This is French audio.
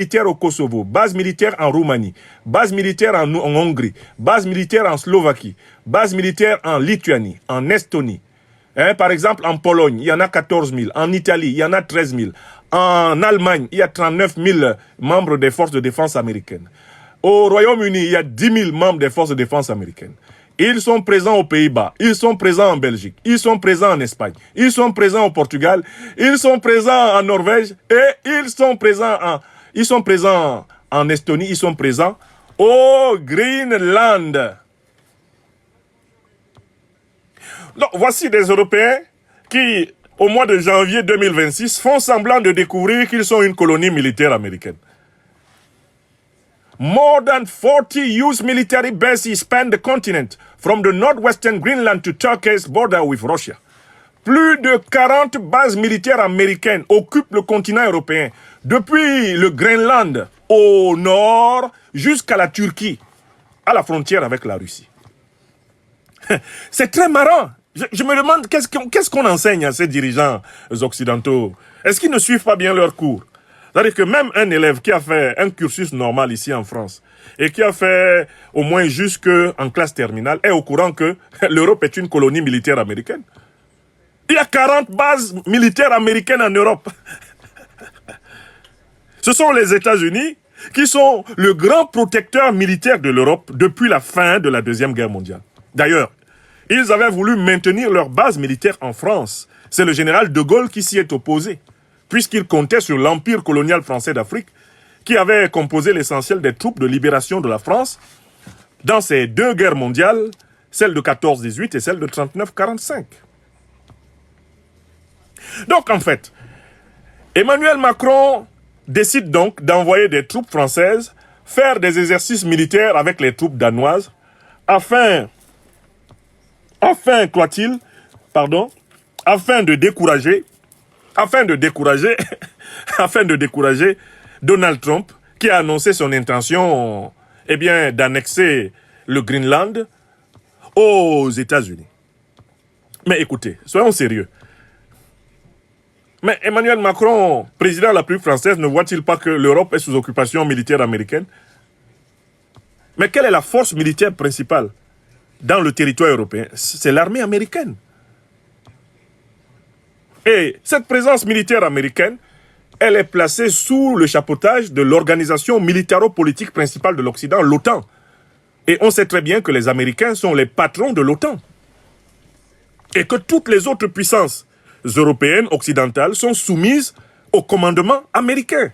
militaire au Kosovo, base militaire en Roumanie, base militaire en Hongrie, base militaire en Slovaquie, base militaire en Lituanie, en Estonie. Hein, par exemple, en Pologne, il y en a 14 000. En Italie, il y en a 13 000. En Allemagne, il y a 39 000 membres des forces de défense américaines. Au Royaume-Uni, il y a 10 000 membres des forces de défense américaines. Ils sont présents aux Pays-Bas, ils sont présents en Belgique, ils sont présents en Espagne, ils sont présents au Portugal, ils sont présents en Norvège et ils sont présents en Estonie, ils sont présents au Greenland. Donc, voici des Européens qui, au mois de janvier 2026, font semblant de découvrir qu'ils sont une colonie militaire américaine. More than 40 US military bases span the continent, from the northwestern Greenland to Turkey's border with Russia. Plus de 40 bases militaires américaines occupent le continent européen, depuis le Groenland au nord jusqu'à la Turquie, à la frontière avec la Russie. C'est très marrant. Je me demande qu'est-ce qu'on enseigne à ces dirigeants occidentaux. Est-ce qu'ils ne suivent pas bien leurs cours? C'est-à-dire que même un élève qui a fait un cursus normal ici en France et qui a fait au moins jusqu'en classe terminale est au courant que l'Europe est une colonie militaire américaine. Il y a 40 bases militaires américaines en Europe. Ce sont les États-Unis qui sont le grand protecteur militaire de l'Europe depuis la fin de la Deuxième Guerre mondiale. D'ailleurs, ils avaient voulu maintenir leur base militaire en France. C'est le général de Gaulle qui s'y est opposé, puisqu'il comptait sur l'empire colonial français d'Afrique, qui avait composé l'essentiel des troupes de libération de la France dans ces deux guerres mondiales, celle de 14-18 et celle de 39-45. Donc, en fait, Emmanuel Macron décide donc d'envoyer des troupes françaises faire des exercices militaires avec les troupes danoises afin de décourager Donald Trump, qui a annoncé son intention, d'annexer le Greenland aux États-Unis. Mais écoutez, soyons sérieux. Mais Emmanuel Macron, président de la République française, ne voit-il pas que l'Europe est sous occupation militaire américaine? Mais quelle est la force militaire principale dans le territoire européen? C'est l'armée américaine. Et cette présence militaire américaine, elle est placée sous le chapeautage de l'organisation militaro-politique principale de l'Occident, l'OTAN. Et on sait très bien que les Américains sont les patrons de l'OTAN. Et que toutes les autres puissances européennes, occidentales, sont soumises au commandement américain.